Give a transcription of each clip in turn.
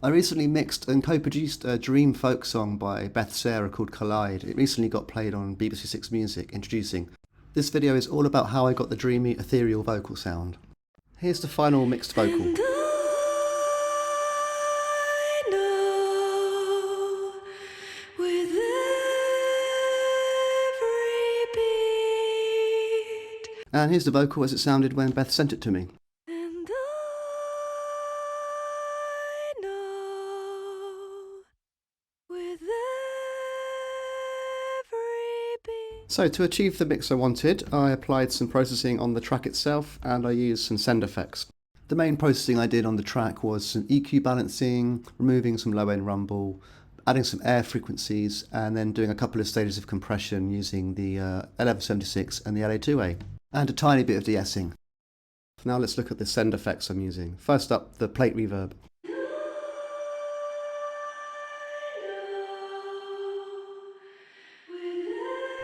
I recently mixed and co-produced a dream folk song by Beth Sarah called Collide. It recently got played on BBC Six Music, introducing. This video is all about how I got the dreamy, ethereal vocal sound. Here's the final mixed vocal. And I know with every beat. And here's the vocal as it sounded when Beth sent it to me. And I know with every beat. So to achieve the mix I wanted, I applied some processing on the track itself and I used some send effects. The main processing I did on the track was some EQ balancing, removing some low end rumble, adding some air frequencies, and then doing a couple of stages of compression using the L1176 and the LA2A, and a tiny bit of de-essing. Now let's look at the send effects I'm using. First up, the plate reverb.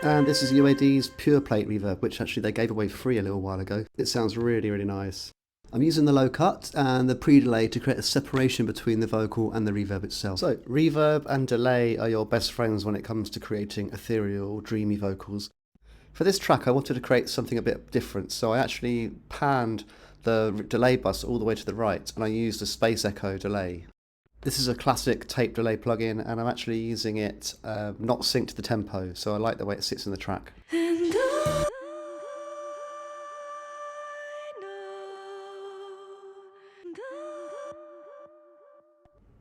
And this is UAD's pure plate reverb, which actually they gave away free a little while ago. It sounds really, really nice. I'm using the low cut and the pre-delay to create a separation between the vocal and the reverb itself. So reverb and delay are your best friends when it comes to creating ethereal, dreamy vocals. For this track I wanted to create something a bit different, so I actually panned the delay bus all the way to the right and I used a space echo delay. This is a classic tape delay plugin and I'm actually using it not synced to the tempo, so I like the way it sits in the track. And I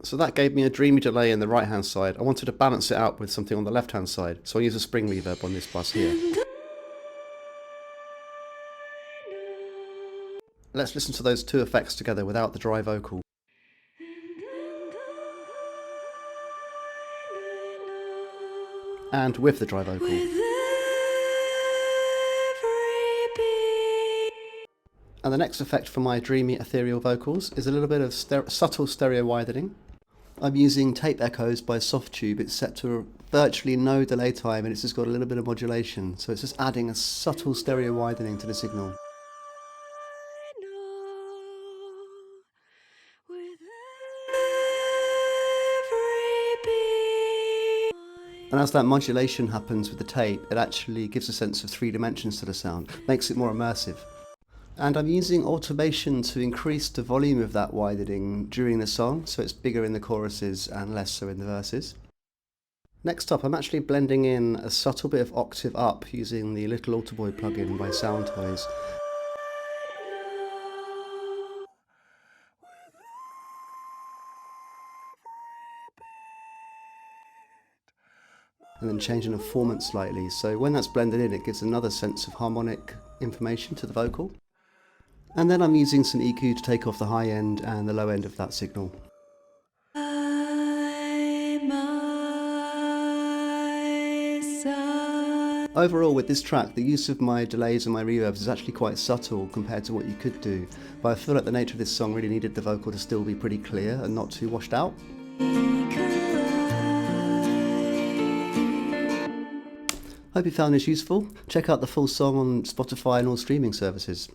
So that gave me a dreamy delay in the right hand side. I wanted to balance it out with something on the left hand side, so I use a spring reverb on this bus here. Let's listen to those two effects together without the dry vocal. And with the dry vocal. with every beat. And the next effect for my dreamy ethereal vocals is a little bit of subtle stereo widening. I'm using tape echoes by Softtube. It's set to virtually no delay time and it's just got a little bit of modulation, so it's just adding a subtle stereo widening to the signal. I know with every beat. And as that modulation happens with the tape, it actually gives a sense of 3 dimensions to the sound, makes it more immersive. And I'm using automation to increase the volume of that widening during the song, so it's bigger in the choruses and less so in the verses. Next up, I'm actually blending in a subtle bit of octave up using the Little Altar Boy plugin by Soundtoys. And then changing the formant slightly, so when that's blended in it gives another sense of harmonic information to the vocal. And then I'm using some EQ to take off the high end and the low end of that signal. Overall with this track, the use of my delays and my reverbs is actually quite subtle compared to what you could do, but I feel like the nature of this song really needed the vocal to still be pretty clear and not too washed out. Hope you found this useful. Check out the full song on Spotify and all streaming services.